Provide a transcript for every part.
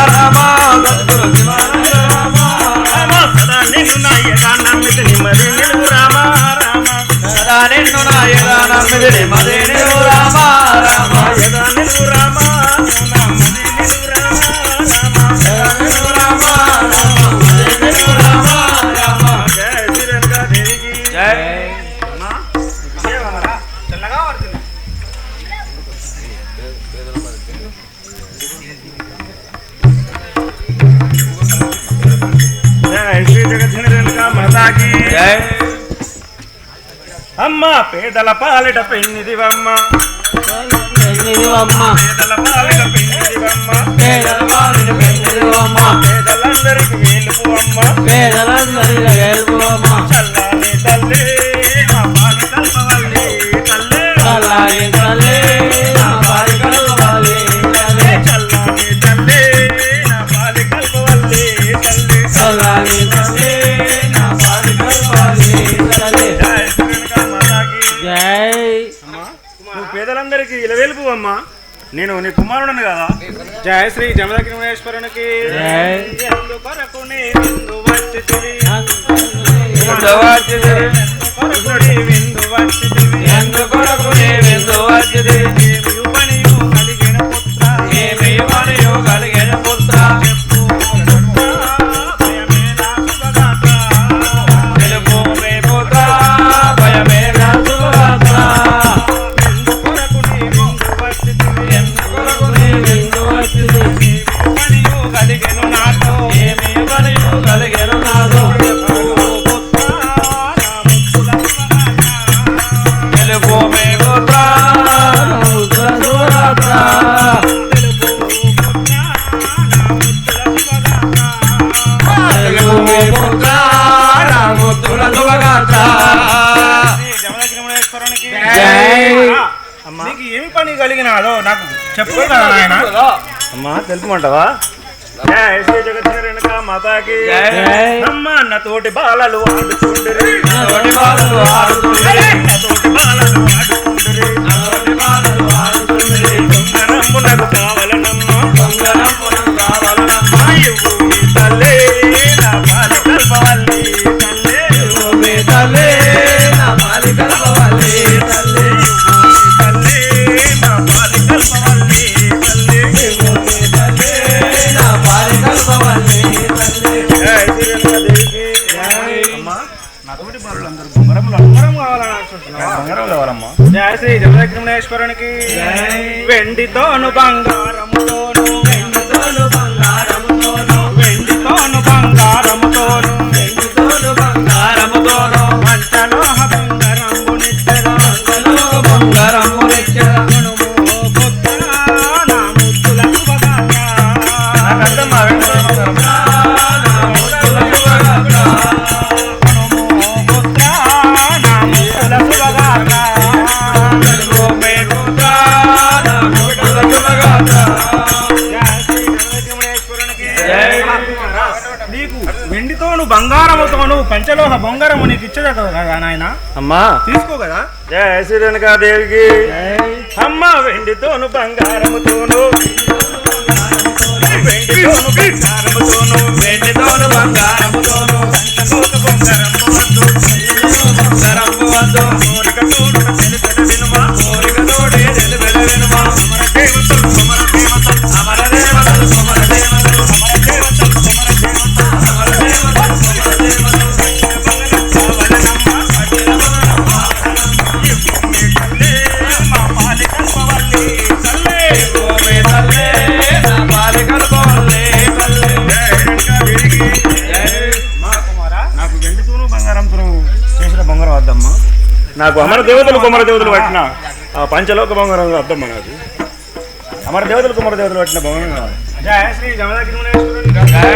రామ సద్గురు శివానంద రామ సదా నిన్ను నాయగా నమ్మితి నిమ్మది నిలువు రామ రామ సదా నిన్ను నాయగా నమ్మితి నిమ్మది నిలువు రామ రామ సదా నిలువు రామ నమ్మది నిలువు రామ రామ సదా నిలువు రామ నమ్మది నిలువు రామ రామ జయ శ్రీ రేణుకా దేవికి జయ అమ్మా విజయవాడ చల్లగా వర్తిల్లు శ్రీ జగద్గురు రేణుకా మాతాకి జై అమ్మ పేదల పాలిట పెన్నిదివమ్మ పేదల పాలిట పెన్నిదివమ్మ పేదల పాలిట పెన్నిదివమ్మ పేదలందరికి వేలుపు అమ్మ పేదలందరికి వేలుపు అమ్మ చల్లాని తల్లి నా పాలి కల్పవల్లి తల్లి చల్లాని తల్లి నా పాలి కల్పవల్లి తల్లి చల్లాని తల్లి నా పాలి కల్పవల్లి తల్లి చల్లాని తల్లి నా పాలి కల్పవల్లి తల్లి జై శ్రీ రేణుకా మాతాకి జై అమ్మా నువ్వు పేదలందరికీ ఇలవేలుపు అమ్మా నేను నీ కుమారుడను కదా జయ శ్రీ జమదగ్నిమేశ్వరునికి ఎందుకొరకు విందు వచ్చితివి ఎందుకొరకు విందు వచ్చితివి ఏమి పనియు కలిగిన పుత్ర ఏమి పనియు కలిగిన పుత్ర చెప్పు భయమేలా శుభగాత్ర తెలుపు మే పుత్ర భయమేలా శుభగాత్ర ఎందుకొరకు విందు వచ్చితివి ఎందుకొరకు విందు వచ్చితివి పనియు కలిగిన నాతో ఏమి పనియు కలిగిన నాతో తెలుపు మే పుత్ర నీకు ఏమి పని కలిగినాదో నాకు చెప్పదా ఆయన అమ్మా తెలుపుమంటావా జయ శ్రీ జగద్గురు రేణుకా మాతాకి అమ్మ నా తోటి బాలలు ఆడుతుండ్రి తోటి బాలలు ఆడుతుండ్రి తోటి బాలలు ఆడుతుండ్రి తోటి బాలలు ఆడుతుండ్రి దొంగరమ్మునకు కావలనమ్మ దొంగరమ్మునకు కావలనమ్మ ఇవ్వు మీ తల్లి నా పాలి కల్పవల్లి తల్లి ఇవ్వు మీ తల్లి నా పాలి కల్పవల్లి తల్లి ఇవ్వు మీ తల్లి నా పాలి కల్పవల్లి తల్లి ఇవ్వు మీ తల్లి నా పాలి కల్పవల్లి తల్లి జై శ్రీ రేణుకా దేవికి జై అమ్మా నా తోటి బాలులందరూ బంగారం కావాలని అనుకుంటున్నాను బంగారం కావాలమ్మా జయ శ్రీ జమదగ్నిమేశ్వరునికి జై వెండితోను బంగారముతోను వెండితోను బంగారముతోను వెండితోను బంగారముతోను వెండితోను బంగారముతోను పంచలోహ బంగారము నిచ్చర పంచలోహ బంగారము నిచ్చర గుణము పుత్ర నా ముద్దుల శుభగాత్ర నాకర్థమా వెండితోను బంగారం నా ముద్దుల శుభగాత్ర గుణము పుత్ర నా ముద్దుల శుభగాత్ర తెలుగు మే పుత్ర నా ముద్దుల శుభగాత్ర జయ శ్రీ జగద్గురుమేశ్వరునికి జై నీకు వెండితోను బంగారముతోను పంచలోహ బొంగారము నీకు ఇచ్చదా కదా నాయన అమ్మా తీసుకో కదా జయ శ్రీ రేణుకా దేవికి అమ్మ వెండితోను బంగారముతోను వెండితోను బంగారముతోను వెండితోను బంగారముతోను బంగారము వద్దు బంగారము వద్దు కోరిక తోడు తెలుపెద వినుమా కోరిక తోడే తెలుపెద వినుమా అమర దేవతలు అమర దేవతలు అమర దేవతలు అమర దేవతలు అమర దేవతలు అమర దేవతలు అమర దేవతలు మా పాలి కల్పవల్లి తల్లే ఓమే తల్లే నా పాలి కల్పవల్లి తల్లే జయ రేణుకా దేవికి జై మా కుమారా నాకు వెండితోను బంగారంతోను చేసిన బంగారం వద్దమ్మా నాకు అమర దేవతలు కుమర దేవతలు పట్టిన ఆ పంచలోక బంగారం వద్దమ్మా నాకు అమర దేవతలు కుమర దేవతలు పట్టిన బంగారం కావాలి జయ శ్రీ జమదగ్నిమేశ్వరుని జై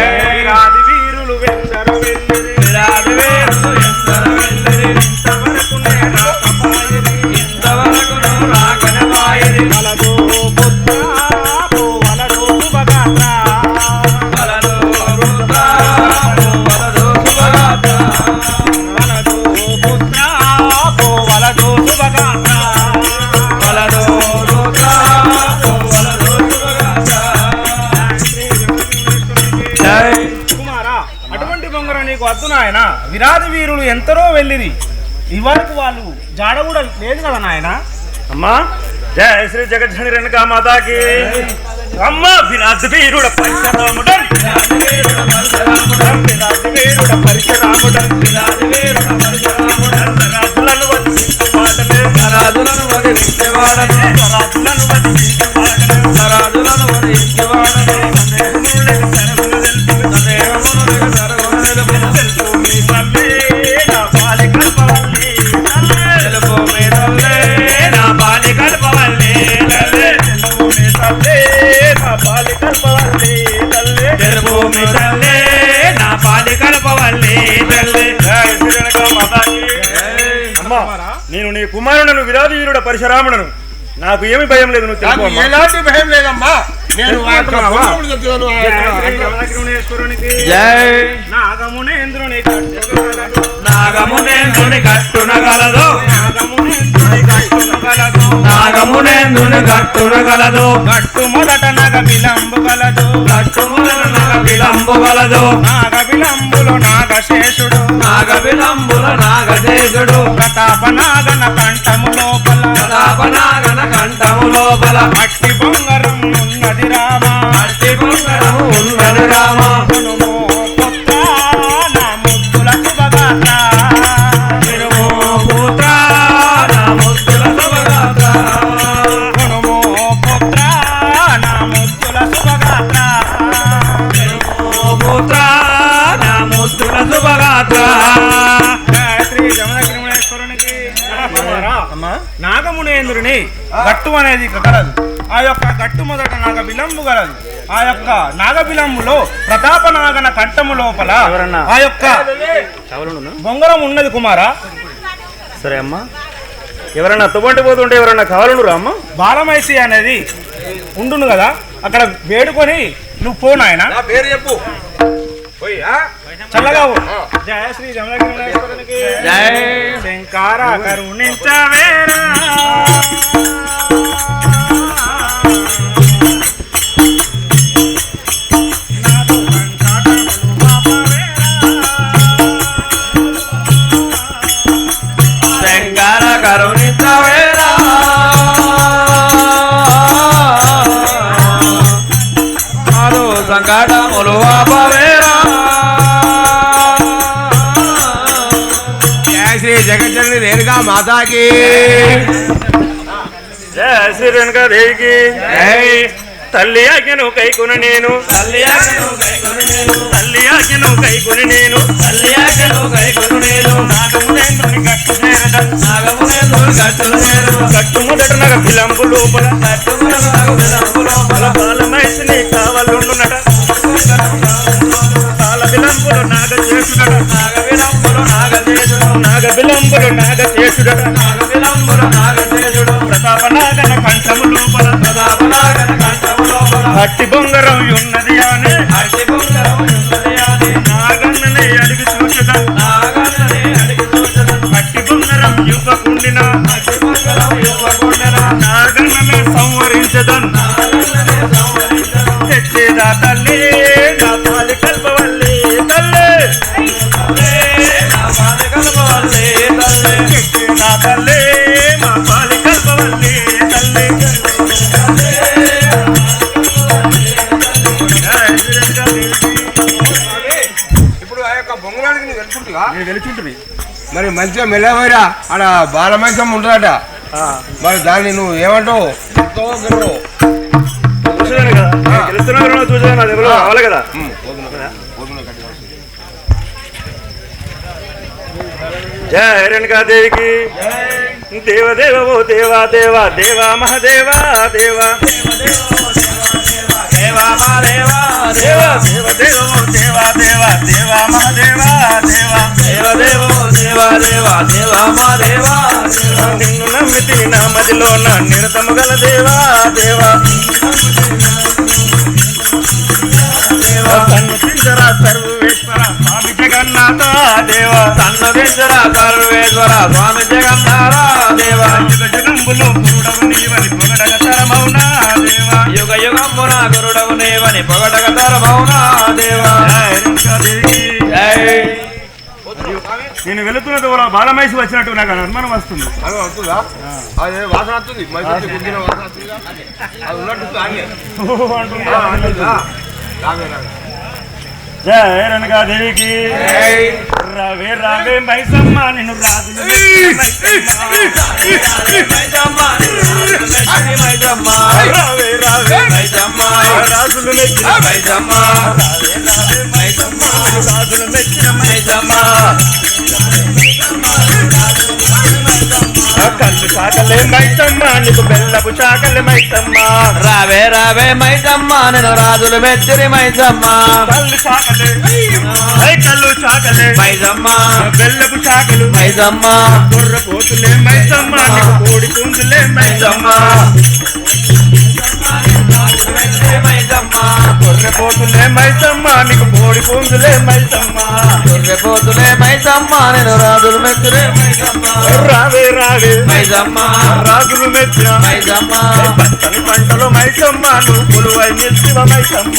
రాది వీరులు వెందరు వెల్లిరి రాది వీరులు వెందరు వెల్లిరి ఇంతవరకు నేను రాకపాయని ఇంతవరకు నువ్వు రాకనపాయని వలదు పుత్ర వలదు శుభగాత్ర వలదు రుద్ర వలదు శుభగాత్ర వలదు పుత్ర వలదు శుభగాత్ర వలదు రుద్ర వలదు శుభగాత్ర కుమారా అటువంటి బొంగరం నీకు వద్దు నాయన. విరాధి వీరులు ఎంతరో వెళ్ళిరి, ఇవరకు వాళ్ళు జాడ కూడా లేదు కదా నాయన. అమ్మా జయ శ్రీ జగజ్జనని రేణుకా మాతాకి. అమ్మ విరాధి వీరుడ పరశురాముడ రాజులను వధించే వాడనే రాజులను వధించే వాడనే నేను నీ కుమారుడను విరాధి వీరుడ పరశురాముడను. నాకు ఏమి భయం లేదు. నువ్వు ఎలాంటి భయం లేదమ్మా. నేను నాగమునేంద్రుని కట్టునగలదు నాగమునేంద్రుని కట్టునగలదు గట్టు మొదట నగ విలంబు గలదు గట్టు మొదట నగ విలంబు గలదు నాగ విలంబులో నాగశేషుడు నాగ విలంబుల నాగశేషుడు ప్రతాప నాగన కంఠము లోపల ప్రతాపనాగన కంఠము లోపల అట్టి బొంగరం ఉన్నది రామ అట్టి బొంగరము ఉన్నది రామ కొనుమో పుత్ర నా ముద్దుల శుభగాత్ర తిరుమో పుత్ర నా ముద్దుల శుభగాత్ర కొనుమో పుత్ర నా ముద్దుల శుభగాత్ర తిరుమో పుత్ర నా ముద్దుల శుభగాత్ర. శ్రీ జమదగ్నిమేశ్వరునికి నాగమునేంద్రుని గట్టు అనేది కలదు. ఆ యొక్క గట్టు మొదట నాగ బిలంబు గలదు. ఆ యొక్క నాగబిలంబులో ప్రతాప నాగన కంఠము లోపల ఆ యొక్క బొంగరం ఉన్నది కుమారా. సరే అమ్మా, ఎవరన్నా తుబంటి పోతుంటే ఎవరన్నా కావాలను అమ్మ. బాలమైసి అనేది ఉండును కదా, అక్కడ వేడుకొని నువ్వు పో నాయన. పేరు చెప్పు. చల్లగా జయ శ్రీ జమదగ్నిమేశ్వరునికి జయ. శంకార కరుణించవేరా శంకర కరుణించవేరా మారు సంకటములు ఆపవేరా. జయ శ్రీ జగజ్జనని రేణుకా మాతాకి. జయ శ్రీ రేణుకా దేవికి. తల్లి ఆజ్ఞను కైకొని నేను తల్లి ఆజ్ఞను కైకొని నేను తల్లి ఆజ్ఞను కైకొని నేను తల్లి ఆజ్ఞను కైకొని నేను నాగమునేంద్రుని గట్టు చేరదన్ నాగమునేంద్రుని గట్టు చేరదు గట్టు మొదట నగ విలంబు లోపల గట్టు మొదట నగ విలంబు లోపల బాలమైసిని కావాలండునట బాల విలంబులు నాగశేషుడట నాగ విలంబులు నాగశేషుడు నాగ విలంబులు నాగశేషుడట నాగ విలంబులు నాగశేషుడు ప్రతాప నాగన కంఠము లోపల ప్రతాప నాగన కంఠము లోపల అట్టి బొంగరం ఉన్నది అని అట్టి బొంగరం ఉన్నది అని నాగన్ననే అడిగి చూచదం నాగన్ననే అడిగి చూచదం అట్టి బొంగరం యువకుండిన అట్టి బొంగరం యువకుండిన నాగన్ననే సంవరించదం నాగన్ననే సంవరించదం తెచ్చేదా తల్లి నా పాలి కల్పవల్లి తల్లి నా పాలి కల్పవల్లి తల్లి తెచ్చేదా తల్లి మా పాలి కల్పవల్లి తల్లి. ఇప్పుడు ఆ యొక్క బొంగరానికి నువ్వు వెళ్తుంటుగా నేను వెలుచుంటుంది. మరి మంచిగా మెల్లవైరా. ఆడ బాలమైసం ఉంటుందట. మరి దాన్ని నువ్వు ఏమంటావు? చూసేదాన్ని కదా గెలుస్తున్నా చూసేదాన్ని అది ఎవరో కావాలి కదా. జయ రేణుకా దేవికి. దేవదేవ ఓ దేవా దేవా దేవా మహాదేవా దేవా దేవా మహాదేవా దేవా దేవదేవ ఓ దేవా దేవా దేవా మహాదేవా దేవా దేవదేవ ఓ దేవా దేవా దేవా మహాదేవా నిన్ను నమ్మితి నా మదిలో నా నిరతము గల దేవా దేవా సన్నుతించరా సర్వేశ్వర స్వామి జగన్నాథ దేవా సన్నుతించర సర్వేశ్వర స్వామి జగన్నాథ దేవా యుగ జగంబులు గురుడవు నీవని పొగడగ తరమౌనా దేవా యుగ యుగంబున గురుడవు నీవని పొగడగ తరమౌనా దేవా నేను వెళుతున్న దూరం బాలమైసి వచ్చినట్టు నాకు అనుమానం వస్తుంది. అది వస్తుందా? అదే వాసన వస్తుంది, మైసూర్ గుద్దిన వాసన వస్తుంది. అది ఉన్నట్టు తాగే జయ రేణుకాదేవికి రావే రావే మైసమ్మ నిన్ను రాజులు రావే రావే మైసమ్మ రాజులు మెచ్చిన మైసమ్మ రాజులు మెచ్చిన మైసమ్మ కళ్ళు చాకలే మైసమ్మ నీకు బెల్లపు చాకలే మైసమ్మ రావే రావే మైసమ్మ నేను రాజులు మెచ్చిరి మైసమ్మ కళ్ళు చాకలే కళ్ళు చాకలే మైసమ్మ బెల్లపు చాకలు మైసమ్మ బుర్ర పోతులే మైసమ్మ నీకు కోడి కుందులే మైసమ్మ గొర్రెపోతులే మైసమ్మ నీకు కోడి పుంజులే మైసమ్మ గొర్రెపోతులే మైసమ్మ నేను రాజులు మెచ్చిరి మైసమ్మ రావే రావే మైసమ్మ రాజులు మెచ్చిన మైసమ్మ పచ్చని పంటలు మైసమ్మ నువ్వు కొలువై నిలిచిన మైసమ్మ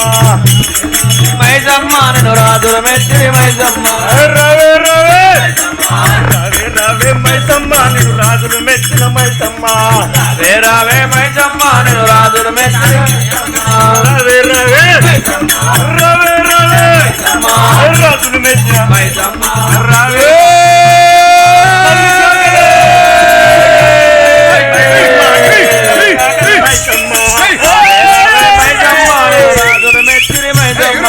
మైసమ్మ నేను రాజులు మెచ్చిరి మైసమ్మ రావే రావే రావే రావే మైసమ్మ నేను రాజులు మెచ్చిన మైసమ్మ రావే రావే మైసమ్మ నేను రాజులు మెచ్చిరి రావే రావే రావే రావే రాజులు మెచ్చిన మైసమ్మ రావే రాజులు మెచ్చిరి మైసమ్మ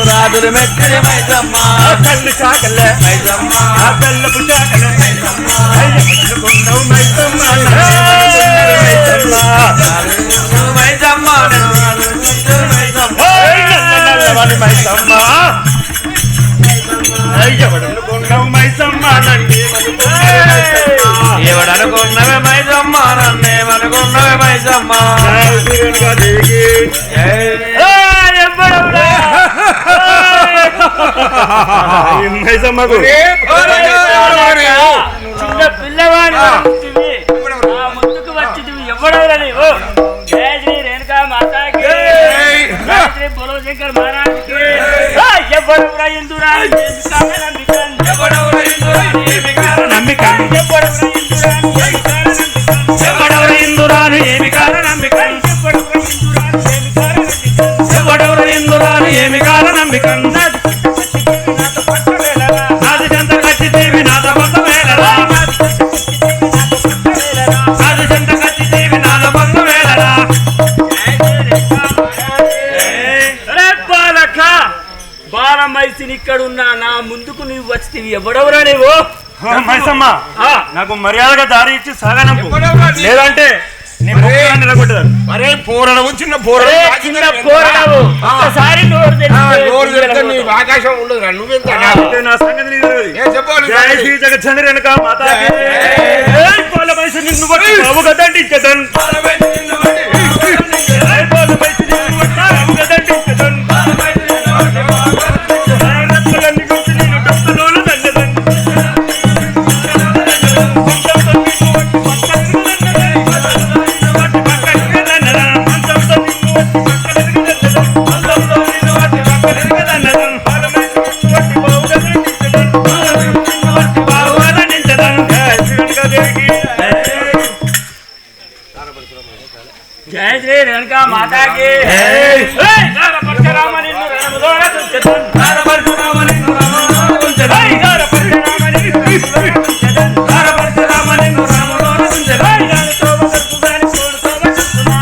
రాజులు మెచ్చిరి మైసమ్మ కళ్ళు చాకలే మైసమ్మ బెల్లపు చాకలే మైసమ్మ మైసమ్మ మైసమ్మ నల్లవని మైసమ్మ ఎవడనుకున్నావు మైసమ్మ ఎవడనుకున్నవే మైసమ్మ నన్నేమనుకున్నవే మైసమ్మ మైసమ్మకు చిన్న పిల్లవాడి ముందుకు వచ్చి ఎవడవరా నీవు జయ శ్రీ రేణుకా మాతాకి జయ శ్రీ బోలో శంకర్ మహారాజ్కి ఎవడవరా ఇందురా ఎవడెవర ఇందురాను ఏమి కారణంబికన్ ఎవడెవర ఇందురాను ఏమి కారణంబికన్ నాది చెంత కచ్చిదేవి నాద బంధ వేళరా నాది చెంత కచ్చిదేవి నాద బంధ వేళరా బాలమైసిని ఇక్కడున్నా నా ముందుకు నువ్వు వచ్చితివి ఎవడవరా నీవు మైసమ్మ నాకు మర్యాదగా దారి ఇచ్చి సాగనంపు లేదంటే నీ ముఖాన్ని నిలగొట్టదు. మరే పోరడము చిన్న పోరడు చిన్న పోరాడు ఒక్కసారి నోరు నోరు తెరిస్తే నీ ఆకాశం ఉండదు నువ్వెంత అంటే నా సంగతి నీకు తెలియదు. చెప్పాలి జై శ్రీ జగచ్చంద్ర రేణుక మాతాకి బాలమైసి నిన్ను బట్టి బాబు కదండి ఇంకదన్ బాలమైసి నిన్ను బట్టి బాబు కదండి ఇంకదన్ రత్తులన్నీ గుర్తు నేను డబ్బులోను దండదన్ జయ శ్రీ రేణుకా మాతాకి పరశురామ నిన్ను రణములోన దుంచెదన్ పరశురామ నిన్ను రణములోన దుంచెదన్ పరశురామ నిన్ను రణములోన దుంచెదన్ తోవ సర్పుగాని తోవ సర్పునా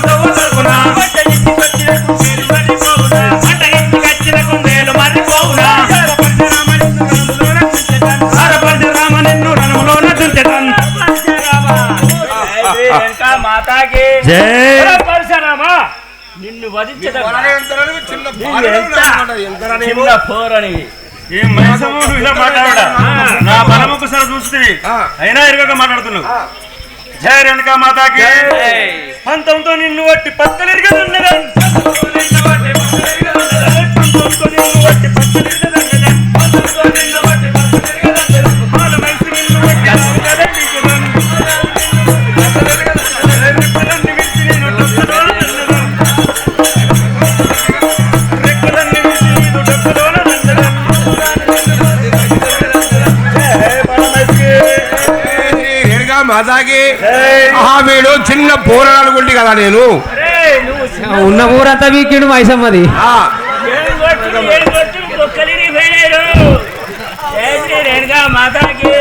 తోవ సర్పునా పట్ట ఇంటి వచ్చిన కుందేలు మరి పోవునా పట్ట ఇంటి వచ్చిన కుందేలు మరి పోవునా పరశురామ నిన్ను రణములోన దుంచెదన్ పరశురామ నిన్ను రణములోన దుంచెదన్ మాతాకి పరశురామా నిన్ను వధించద చిన్న పోరని ఏం మైసమ్మ నువ్వు ఇలా మాట్లాడా నా బలముకు సర చూస్తే అయినా ఇరుగక మాట్లాడుతున్నావు. జయ రేణుక మాతాకి పంతంతో నిన్ను వట్టి పక్కలిరిగదన్నదన్ పంతంతో నిన్ను వట్టి పక్కలిరిగదన్నదన్ బాలమైసి నిన్ను వట్టి మాతాకి వీడు చిన్న పోరాడు గుంటి కదా నేను ఉన్న ఊరంతా వీకిండు మైసమ్మది మాతాకి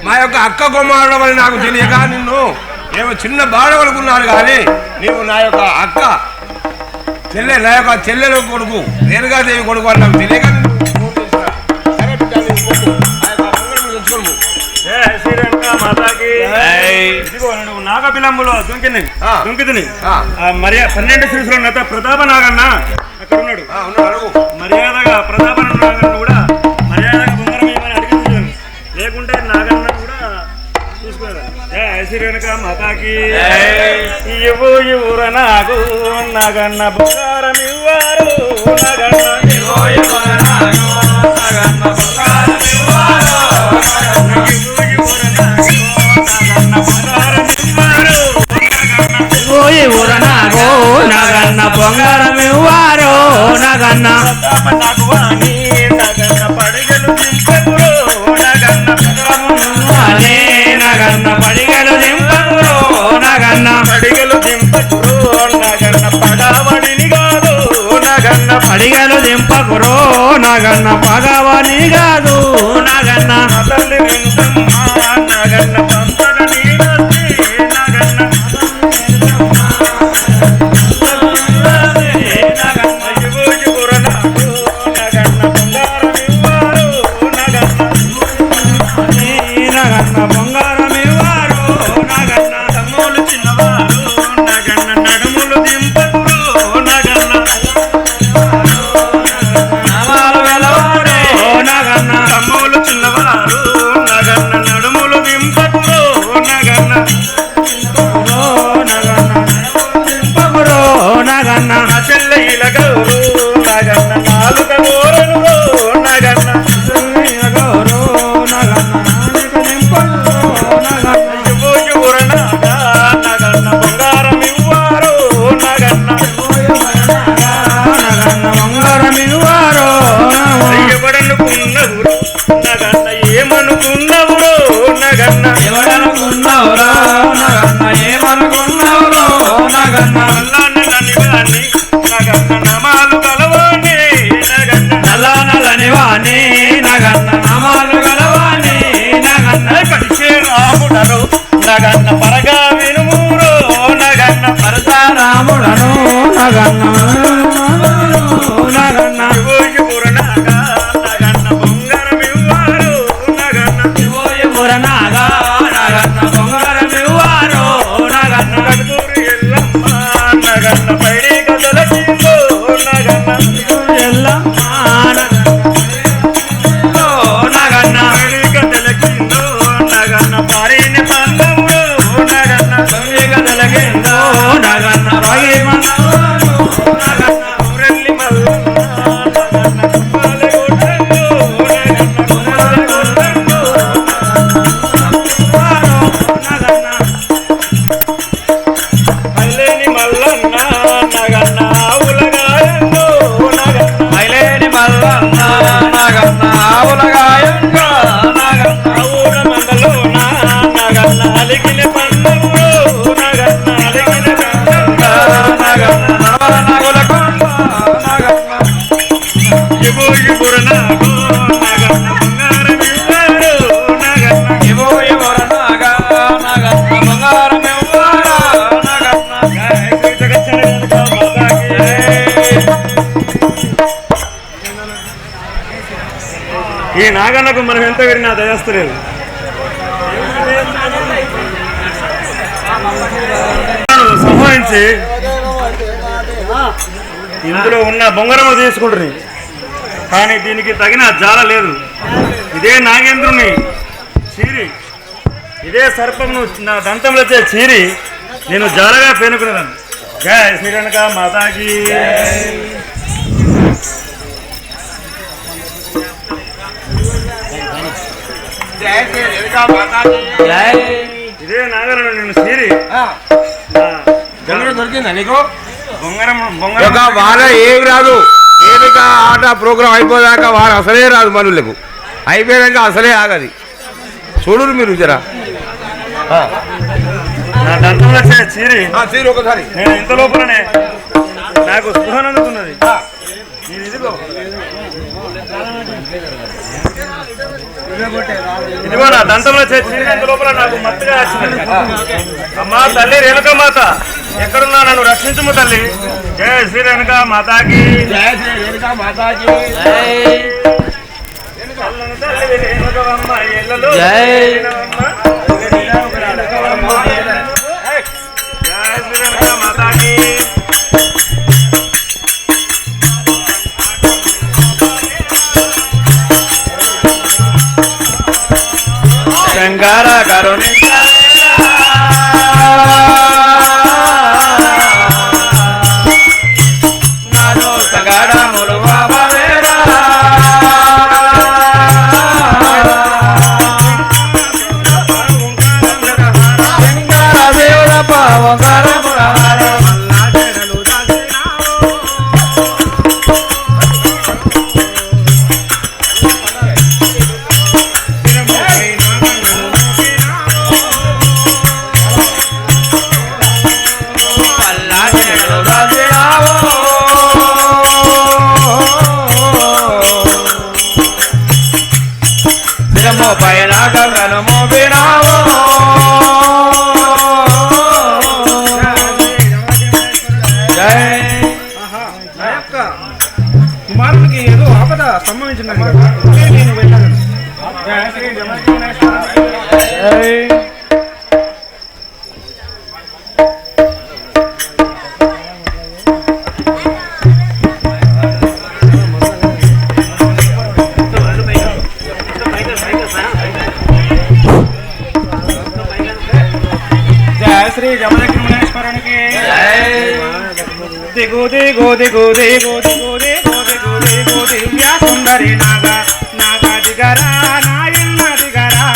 మా యొక్క అక్క కుమారుడు అని నాకు తెలియక నిన్ను నేను చిన్న బాడవనుకున్నాను కానీ నీవు నా యొక్క అక్క నా యొక్క చెల్లెలు కొడుకు రేణుగాదేవి కొడుకు అని నాకు తెలియక నాగబిలంబులో దుంకితిని మరియా 12 శ్రీసులు ప్రతాప నాగన్న అక్కడ ఉన్నాడు మర్యాదగా ప్రతాప నాగన్న కూడా మర్యాదగా బొంగరం ఏమని అడిగి లేకుంటే నాగన్న కూడా చూసుకున్నారు. శ్రీరేణుక మాతాకి ఇవ్వుర నాకు నాగన్న బొంగారం ఇవ్వారు నాగన్న నగన్న బొంగారం ఇవ్వారు నగన్న పడిగలు దింపకురు నగన్న పడిగలు దింపకురు నగన్న పడిగలు దింపకురు నగన్న పడవడిని కాదు నగన్న పడిగలు దింపకురు నగన్న పగవని కాదు నగన్న తల్లి వెంకమ్మ నగన్న పంపడ నీవచ్చి నగన్న బొంగారం ఇవ్వారు నగన్న తమ్ములు చిన్నవారు నగన్న నడుములు దింపకురు నగన్న నవాలు వెలవారు నగన్న తమ్ములు చిన్నవారు ఈ నాగన్నకు మనం ఎంత విడినా దయస్తలేదు. సంహరించి ఇందులో ఉన్న బొంగరము తీసుకుంటుంది, కానీ దీనికి తగిన జాల లేదు. ఇదే నాగేంద్రుని చీరి, ఇదే సర్పమును నా దంతంలో చీరి నేను జాలగా పేనుకున్నాను. జయ శ్రీకనక మాతాకి. ఇదే నాగలను నేను చీరి దొరికిందా నీకు? బొంగరం ఒక వార ఏమి రాదు. ఏమిక ఆట ప్రోగ్రాం అయిపోయాక వారు అసలే రాదు. మనులకు అయిపోయాక అసలే ఆగది. చూడరు మీరు జరా నా దంతంలో చీరి చీరు ఒకసారి నేను ఇంత లోపలనే నాకు స్పృహ అందుతున్నది. నేను ఇదిగో నా దంతంలో చీరినంత లోపల నాకు మత్తుగా వచ్చింది. అమ్మా తల్లి రేణుక మాత, ఎక్కడున్నా నన్ను రక్షించుము తల్లి. జయ శ్రీ రేణుక మాతాకి. శంకర కరుణి నాలో సగడములు బాబవేరా శంకర దేవుడ పావకరముల పైన గంగను మోపినావు కుమారునికి ఏదో ఆపద సంభవించిందని కదా, నేను వెళ్ళాను. జయ శ్రీ జమదగ్నేశ్వర. శ్రీ జమదగ్నేశ్వరునికి దిగు దిగు దిగు దిగు దిగు దిగు దిగు దిగు దివ్య సుందరి నాగా నాగా దిగరా నాయన్న దిగరా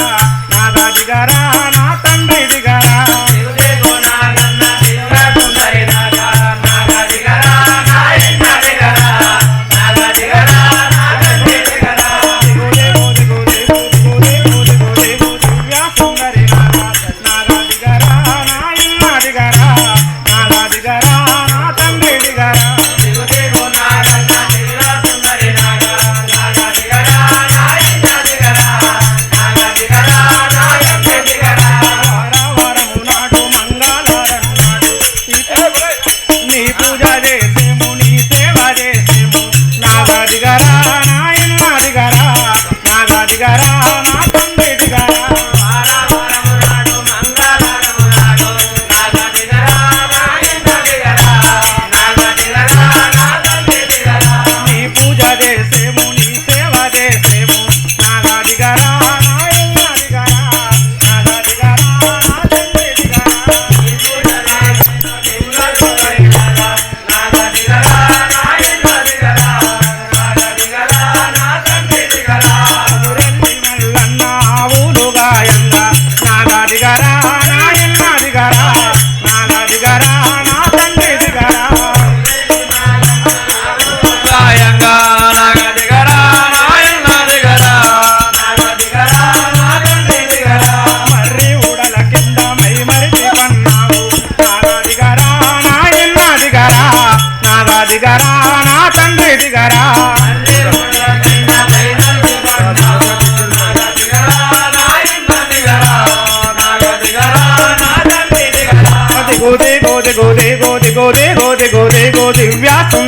నాగా దిగరా నా తండ్రి దిగరా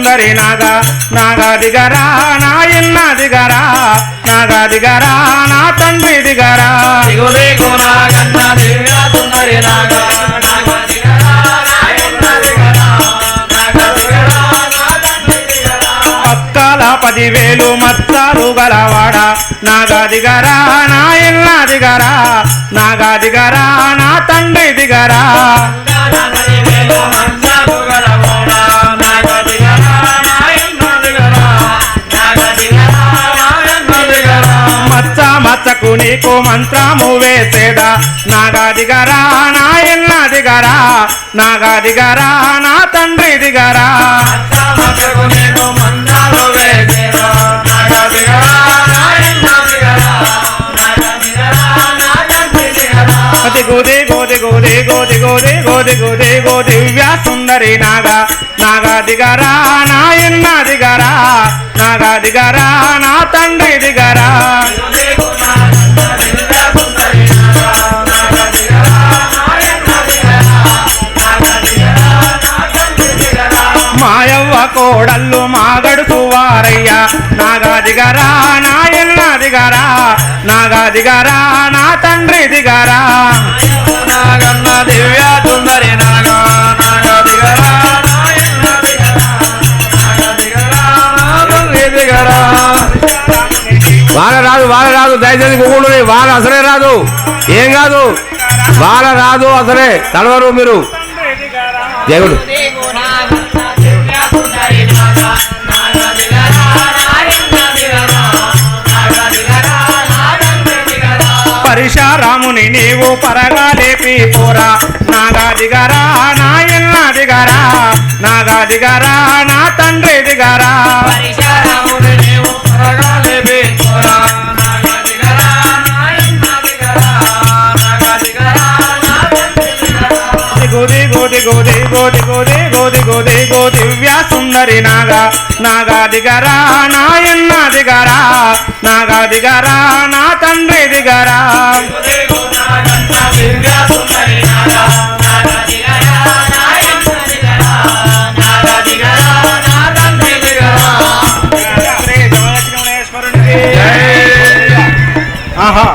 సుందరి నాగా దిగరా నా ఎన్న దిగరా నాగా దిగరా నా తండ్రి దిగరా పక్కల 10,000 మత్తాలు గలవాడ నాగా దిగరా నా ఎన్న దిగరా నాగా దిగరా నా తండ్రి దిగరా మచ్చకు నీకు మంత్రము వేసేదా నాగా దిగరా నా ఎన్న దిగరా నాగా దిగరా నా తండ్రి దిగరా గో దివ్య సుందరి నాగా దిగరా నా ఎన్న దిగరా నాగా దిగరా నా తండ్రి దిగరా మాయవ్వ కోడళ్ళు మాగడుసు వారయ్యా నాగా దిగరా నా ఎన్న దిగరా నాగా దిగరా నా తండ్రి దిగరా దివ్య సుందరి నాగా దిగరా దిగరా వాన రాదు దయచేసి గుగుడు వాన అసలే రాదు ఏం కాదు వాన రాదు అసలే తడవరు మీరు దేవుడు పరిశారాముని నీవు పరగా లేపి పోరా నాగా దిగరా నా ఎన్న దిగరా నాగా దిగరా నా తండ్రి దిగరా గో దివ్య సుందరి నాగా దిగరా నా ఎన్న దిగరా నాగా దిగరా నా తండ్రి దిగరా ఆహా